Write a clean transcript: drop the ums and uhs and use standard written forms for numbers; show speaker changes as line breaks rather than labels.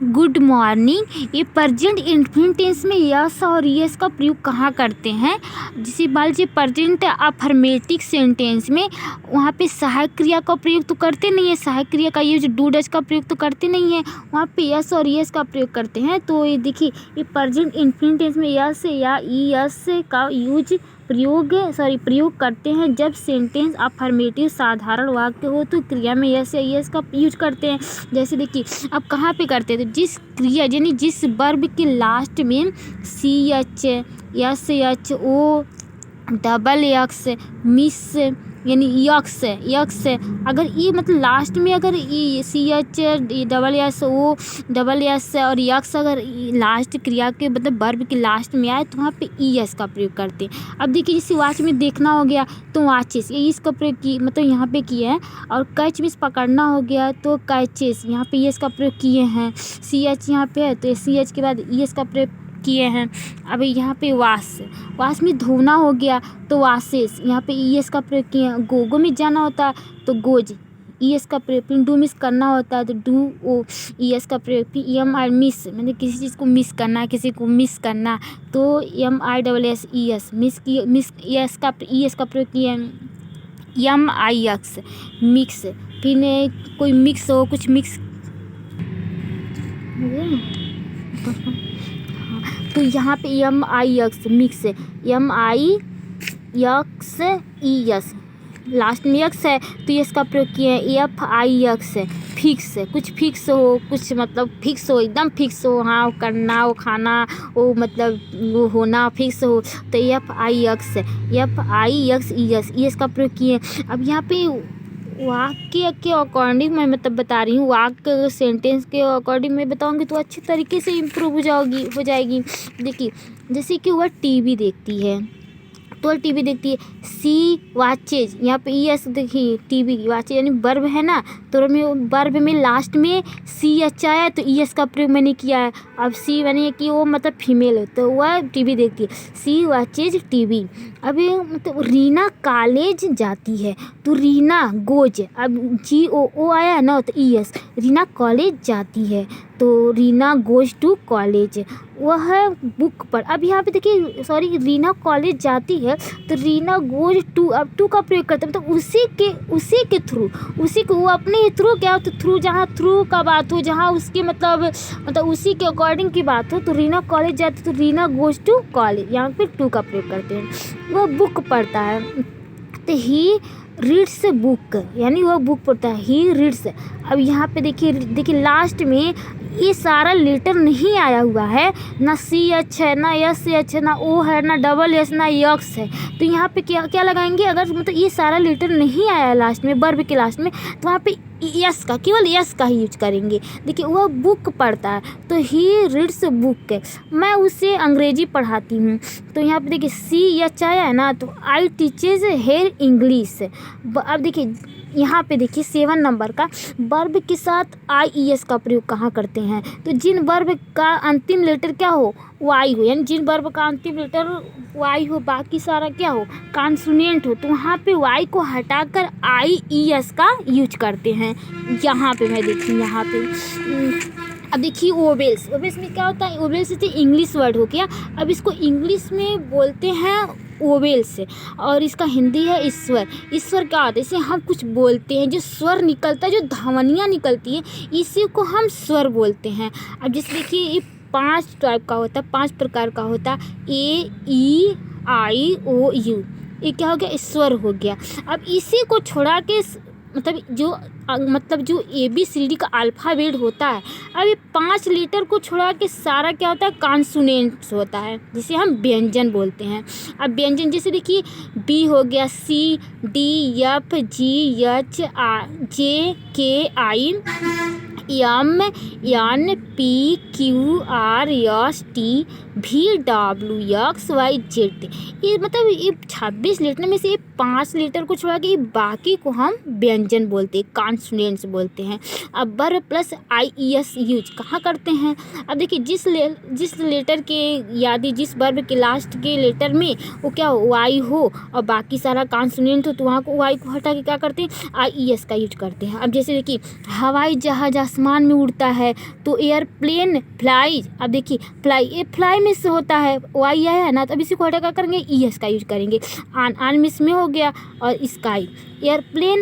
Good morning. ये present infinite tense में yes और यस का प्रयोग कहाँ करते हैं? जैसे मान लीजिए प्रेजेंट अफर्मेटिव सेंटेंस में वहाँ पे सहायक क्रिया का प्रयोग तो करते नहीं है, सहायक क्रिया का यूज डू डज का प्रयोग तो करते नहीं है, वहाँ पे यस और यस का प्रयोग करते हैं। तो ये देखिए ये प्रेजेंट इन्फिनिट टेंस में यस या यस का प्रयोग करते हैं जब सेंटेंस अफर्मेटिव साधारण वाक्य हो तो क्रिया में यस या यस का यूज करते हैं। जैसे देखिए अब कहाँ पे करते हैं, तो जिस क्रिया यानी जिस वर्ब के लास्ट में C H S H O double X miss यानी यक्स अगर ये मतलब लास्ट में अगर ये C H double S O double S और यक्स अगर लास्ट क्रिया के मतलब वर्ब के लास्ट में आए तो वहाँ पे ई एस का प्रयोग करते हैं। अब देखिए जैसे वाच में देखना हो गया तो वाचेस ये इसका प्रयोग की मतलब यहाँ पे किए हैं, और कैच मिस पकड़ना हो गया तो कैचेस यहाँ पे ई एस का प्रयोग किए हैं। सी एच यहाँ पे है तो सी एच के बाद ई एस का प्रयोग किए हैं। अब यहाँ पे वाश में धोना हो गया तो वासेस यहाँ पे ई एस का प्रयोग किए हैं। गोगो में जाना होता है तो गोज ई एस का प्रयोग, फिर डू मिस करना होता है तो डू ओ ई एस का प्रयोग, फिर एम आई मिस मतलब किसी चीज़ को मिस करना, किसी को मिस करना तो M I double S E S miss E S का प्रयोग किए हैं। एम आई एक्स मिक्स, फिर कोई मिक्स हो कुछ मिक्स तो यहाँ पे एम आई एक्स मिक्स है, एम आई एक्स ई एस लास्ट में एक्स है तो यस का प्रयोग किए हैं। एफ आई एक्स है फिक्स है, कुछ फिक्स हो कुछ मतलब फिक्स हो एकदम फिक्स हो, हाँ करना वो खाना वो मतलब वो होना फिक्स हो तो एफ आई एक्स है, F I x E S का प्रयोग किए। अब यहाँ पे वाक्य के अकॉर्डिंग मैं मतलब बता रही हूँ, वाक्य सेंटेंस के अकॉर्डिंग मैं बताऊँगी तो अच्छी तरीके से इम्प्रूव हो जाएगी। देखिए जैसे कि वह टीवी देखती है तो टीवी देखती है, सी वाचेज यहाँ पे ई एस देखिए टीवी वाचेज यानी वर्ब है ना, तो वर्ब में लास्ट में सी एच आया तो ई एस का प्रयोग मैंने किया है। अब सी यानी कि वो मतलब फीमेल है तो वह टीवी देखती है, सी वाचेज टीवी। अब मतलब रीना कॉलेज जाती है तो रीना गोज, अब जी ओ आया ना तो ई एस, रीना कॉलेज जाती है तो रीना गोज टू कॉलेज, वह बुक पर। अब यहाँ पे देखिए सॉरी रीना कॉलेज जाती है तो रीना गोज टू, अब टू का प्रयोग करते हैं मतलब उसी के थ्रू वो अपने थ्रू क्या हो तो थ्रू, जहाँ थ्रू का बात हो जहाँ उसके मतलब उसी के अकॉर्डिंग की बात हो तो रीना कॉलेज जाती है तो रीना गोज टू कॉलेज, यहाँ पे टू का प्रयोग करते हैं। वह बुक पढ़ता है तो ही रीड्स बुक यानी वह बुक पढ़ता है, ही रीड्स। अब यहाँ पे देखिए लास्ट में ये सारा लेटर नहीं आया हुआ है, ना सी एच है ना एस एच है ना ओ है ना डबल एस ना यक्स है, तो यहाँ पे क्या लगाएंगे अगर मतलब ये सारा लेटर नहीं आया लास्ट में वर्ब के लास्ट में तो वहाँ पे यस का केवल यस का ही यूज करेंगे। देखिए वह बुक पढ़ता है तो ही रीड्स बुक, मैं उसे अंग्रेजी पढ़ाती हूँ तो यहाँ पे देखिए सी एच आया है ना तो आई टीचेज हेयर इंग्लिश। अब देखिए यहाँ पे देखिए 7 नंबर का वर्ब के साथ आई ई एस का प्रयोग कहाँ करते हैं, तो जिन वर्ब का अंतिम लेटर क्या हो वाई हो, यानी जिन वर्ब का अंतिम लेटर वाई हो बाकी सारा क्या हो कॉन्सोनेंट हो तो वहाँ पे वाई को हटाकर आई ई एस का यूज करते हैं। यहाँ पे मैं देखी यहाँ पे अब देखिए ओवेल्स में क्या होता है, ओवेल्स से इंग्लिश वर्ड हो गया, अब इसको इंग्लिश में बोलते हैं ओवेल्स और इसका हिंदी है ईश्वर। ईश्वर क्या होता है, इसे हम कुछ बोलते हैं जो स्वर निकलता है जो ध्वनियाँ निकलती है इसी को हम स्वर बोलते हैं। अब जैसे देखिए ये 5 टाइप का होता है, 5 प्रकार का होता है, ए ई आई ओ यू, ये क्या हो गया स्वर हो गया। अब इसी को छोड़ा के मतलब जो ए बी सी डी का अल्फ़ाबेट होता है, अब ये 5 लेटर को छोड़ा के सारा क्या होता है कॉन्सोनेंट्स होता है जिसे हम व्यंजन बोलते हैं। अब व्यंजन जैसे देखिए बी हो गया, C D F G H J K I M N P Q R S T भी डब्ल्यू एक्स वाई जेड, ये मतलब ये 26 लेटर में से ये 5 लेटर को छोड़ा के बाकी को हम व्यंजन बोलते हैं, कॉन्सोनेंट्स बोलते हैं। अब वर्ब प्लस आई ई एस यूज कहाँ करते हैं, अब देखिए जिस लेटर के यानी जिस वर्ब के लास्ट के लेटर में वो क्या हो वाई हो और बाकी सारा कॉन्सोनेंट हो तो वहाँ को वाई को हटा के क्या करते हैं आई ई एस का यूज करते हैं। अब जैसे देखिए हवाई जहाज आसमान में उड़ता है। तो एयरप्लेन फ्लाइज, अब देखिए फ्लाई, ये फ्लाई में से होता है, वाई आया है ना, तो अब इसी को हटा क्या करेंगे, ई एस का यूज करेंगे। आन, आन में इसमें हो गया, और स्काई, एयरप्लेन